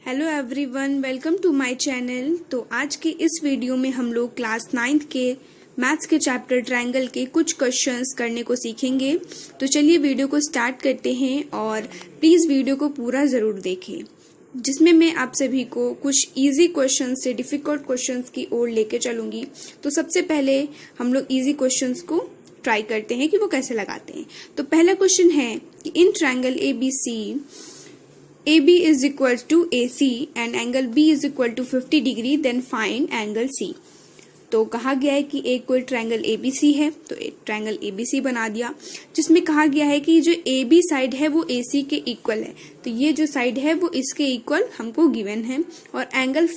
Hello everyone, welcome to my channel. तो आज के इस वीडियो में हम लोग क्लास 9th के मैथ्स के चैप्टर ट्रायंगल के कुछ क्वेश्चंस करने को सीखेंगे। तो चलिए वीडियो को स्टार्ट करते हैं और प्लीज़ वीडियो को पूरा ज़रूर देखें, जिसमें मैं आप सभी को कुछ इजी क्वेश्चंस से डिफ़िकल्ट क्वेश्चंस की ओर लेके चलूँगी। तो सबसे पहले हम लोग इजी क्वेश्चंस को ट्राई करते हैं कि वो कैसे लगाते हैं। तो पहला क्वेश्चन है कि in triangle ABC AB is equal to AC and angle B is equal to 50 degree, then find angle C। तो कहा गया है कि एक कोई ट्रायंगल ABC है, तो एक ट्रायंगल ABC बना दिया, जिसमें कहा गया है कि जो AB साइड है वो AC के इक्वल है। तो ये जो साइड है वो इसके इक्वल हमको गिवन है, और एंगल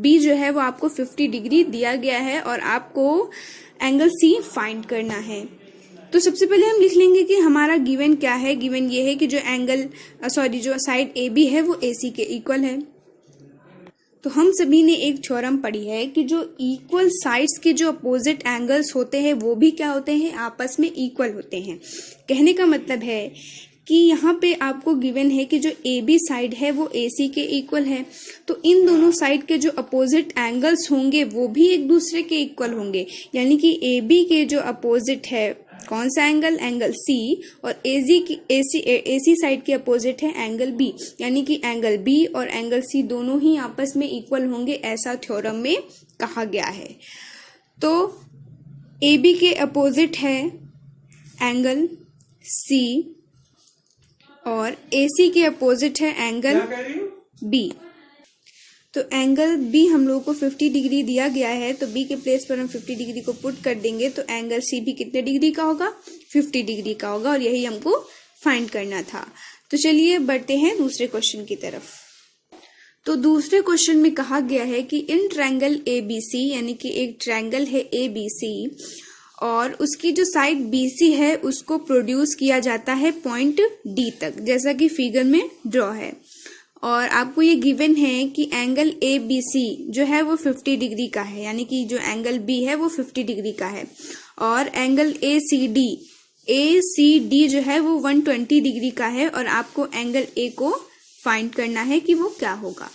B जो है वो आपको 50 डिग्री दिया गया है, और आपको एंगल C फाइंड करना है। तो सबसे पहले हम लिख लेंगे कि हमारा गिवन क्या है। गिवन ये है कि जो साइड AB है वो AC के इक्वल है। तो हम सभी ने एक थ्योरम पढ़ी है कि जो इक्वल साइड्स के जो अपोजिट एंगल्स होते हैं वो भी क्या होते हैं, आपस में इक्वल होते हैं। कहने का मतलब है कि यहाँ पे आपको गिवन है कि जो AB साइड है वो AC के इक्वल है, तो इन दोनों साइड के जो अपोजिट एंगल्स होंगे वो भी एक दूसरे के इक्वल होंगे। यानी कि AB के जो अपोजिट है कौन सा एंगल, एंगल C, और AC साइड के अपोजिट है एंगल B, यानी कि एंगल B और एंगल C दोनों ही आपस में इक्वल होंगे, ऐसा थ्योरम में कहा गया है। तो AB के अपोजिट है एंगल C और AC के अपोजिट है एंगल B। तो एंगल B हम लोगों को 50 डिग्री दिया गया है, तो B के प्लेस पर हम 50 डिग्री को पुट कर देंगे, तो एंगल C भी कितने डिग्री का होगा, 50 डिग्री का होगा, और यही हमको फाइंड करना था। तो चलिए बढ़ते हैं दूसरे क्वेश्चन की तरफ। तो दूसरे क्वेश्चन में कहा गया है कि इन ट्रायंगल ABC, यानी कि एक ट्रायंगल है ABC और उसकी जो साइड BC है उसको प्रोड्यूस किया जाता है पॉइंट D तक, जैसा कि फिगर में ड्रॉ है। और आपको ये गिवन है कि एंगल ABC जो है वो 50 डिग्री का है, यानी कि जो एंगल B है वो 50 डिग्री का है, और एंगल ACD जो है वो 120 डिग्री का है, और आपको एंगल A को फाइंड करना है कि वो क्या होगा।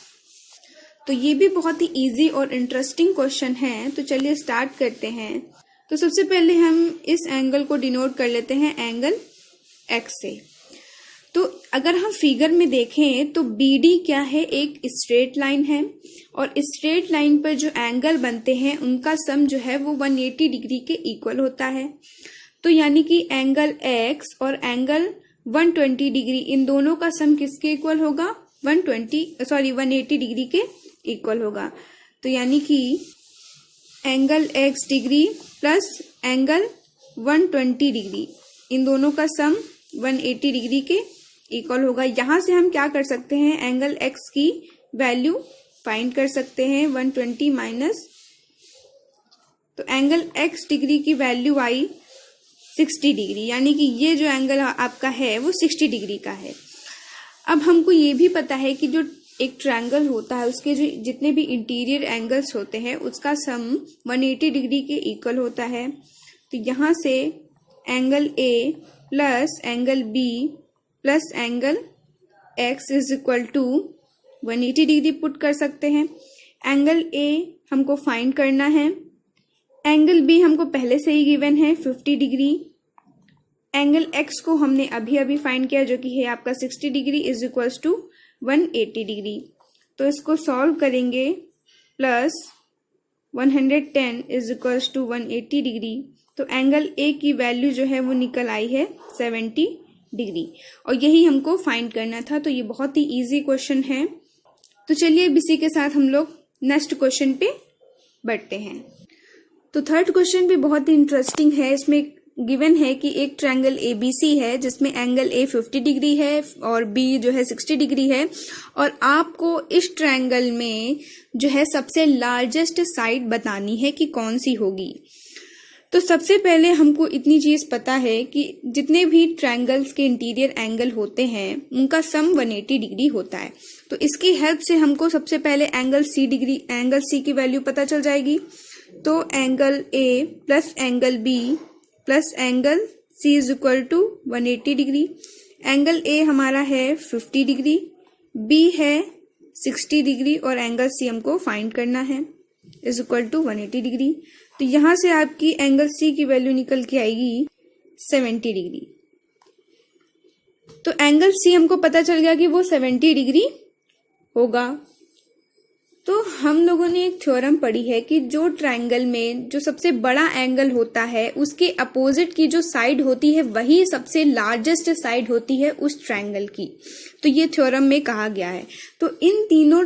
तो ये भी बहुत ही इजी और इंटरेस्टिंग क्वेश्चन है। तो चलिए स्टार्ट करते हैं। तो सबसे पहले हम इस एंगल को डिनोट कर लेते हैं एंगल X से। तो अगर हम फिगर में देखें तो BD क्या है, एक स्ट्रेट लाइन है, और स्ट्रेट लाइन पर जो एंगल बनते हैं उनका सम जो है वो 180 डिग्री के इक्वल होता है। तो यानी कि एंगल X और एंगल 120 डिग्री, इन दोनों का सम किसके इक्वल होगा, 180 डिग्री के इक्वल होगा। तो यानी कि angle X degree plus angle 120 degree, इन दोनों का सम 180 डिग्री के इक्वल होगा। यहाँ से हम क्या कर सकते हैं, एंगल X की वैल्यू फाइंड कर सकते हैं, 120 माइनस, तो एंगल X डिग्री की वैल्यू आई 60 डिग्री, यानी कि ये जो एंगल आपका है वो 60 डिग्री का है। अब हमको ये भी पता है कि जो एक ट्रायंगल होता है उसके जो जितने भी इंटीरियर एंगल्स होते हैं उसका सम 180 डिग्री के इक्वल होता है। तो यहाँ से angle A plus angle B plus angle X is equal to 180 degree put कर सकते हैं। एंगल A हमको फाइंड करना है, एंगल B हमको पहले से ही गिवन है 50 डिग्री, एंगल X को हमने अभी अभी फाइंड किया जो कि है आपका 60 degree is equals to 180 degree. तो इसको सॉल्व करेंगे, plus 110 is equals to 180 degree, तो एंगल A की वैल्यू जो है वो निकल आई है 70 डिग्री, और यही हमको फाइंड करना था। तो ये बहुत ही इजी क्वेश्चन है। तो चलिए अब इसी के साथ हम लोग नेक्स्ट क्वेश्चन पे बढ़ते हैं। तो थर्ड क्वेश्चन भी बहुत ही इंटरेस्टिंग है। इसमें गिवन है कि एक ट्रायंगल ABC है जिसमें एंगल A 50 डिग्री है और B जो है 60 डिग्री है, और आपको इस ट्रायंगल में जो है सबसे लार्जेस्ट साइड बतानी है कि कौन सी होगी। तो सबसे पहले हमको इतनी चीज पता है कि जितने भी ट्रायंगल्स के इंटीरियर एंगल होते हैं उनका सम 180 डिग्री होता है। तो इसकी हेल्प से हमको सबसे पहले एंगल C की वैल्यू पता चल जाएगी। तो angle A plus angle B plus angle C is equal to 180 degree. Angle A हमारा है 50 डिग्री, B है 60 डिग्री और एंगल सी हमको फाइंड करना है इज इक्वल टू 180 डिग्री। तो यहां से आपकी एंगल सी की वैल्यू निकल के आएगी 70 डिग्री। तो एंगल सी हमको पता चल गया कि वो 70 डिग्री होगा। तो हम लोगों ने एक थ्योरम पढ़ी है कि जो ट्रायंगल में जो सबसे बड़ा एंगल होता है उसके अपोजिट की जो साइड होती है वही सबसे लार्जेस्ट साइड होती है उस ट्रायंगल की। तो ये थ्योरम में कहा गया है। तो इन तीनों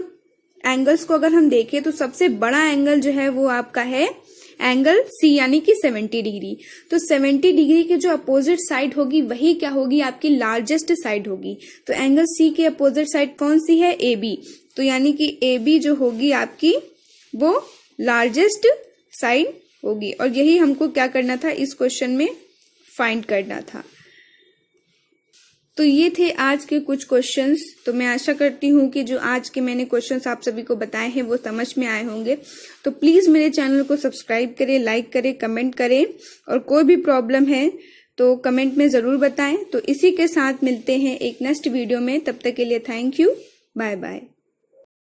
एंगल्स को अगर हम देखें तो सबसे बड़ा एंगल जो है वो आपका है एंगल सी यानी कि 70 डिग्री। तो 70 डिग्री के जो अपोजिट साइड होगी वही क्या होगी, आपकी लार्जेस्ट साइड होगी। तो एंगल सी के अपोजिट साइड कौन सी है, ए बी। तो यानी कि ए बी जो होगी आपकी वो लार्जेस्ट साइड होगी। और यही हमको क्या करना था, इस क्वेश्चन में फाइंड करना था। तो ये थे आज के कुछ क्वेश्चंस। तो मैं आशा करती हूँ कि जो आज के मैंने क्वेश्चंस आप सभी को बताए हैं वो समझ में आए होंगे। तो प्लीज मेरे चैनल को सब्सक्राइब करें, लाइक करें, कमेंट करें और कोई भी प्रॉब्लम है तो कमेंट में जरूर बताएं। तो इसी के साथ मिलते हैं एक नेक्स्ट वीडियो में। तब तक के लिए थैंक यू, बाय बाय।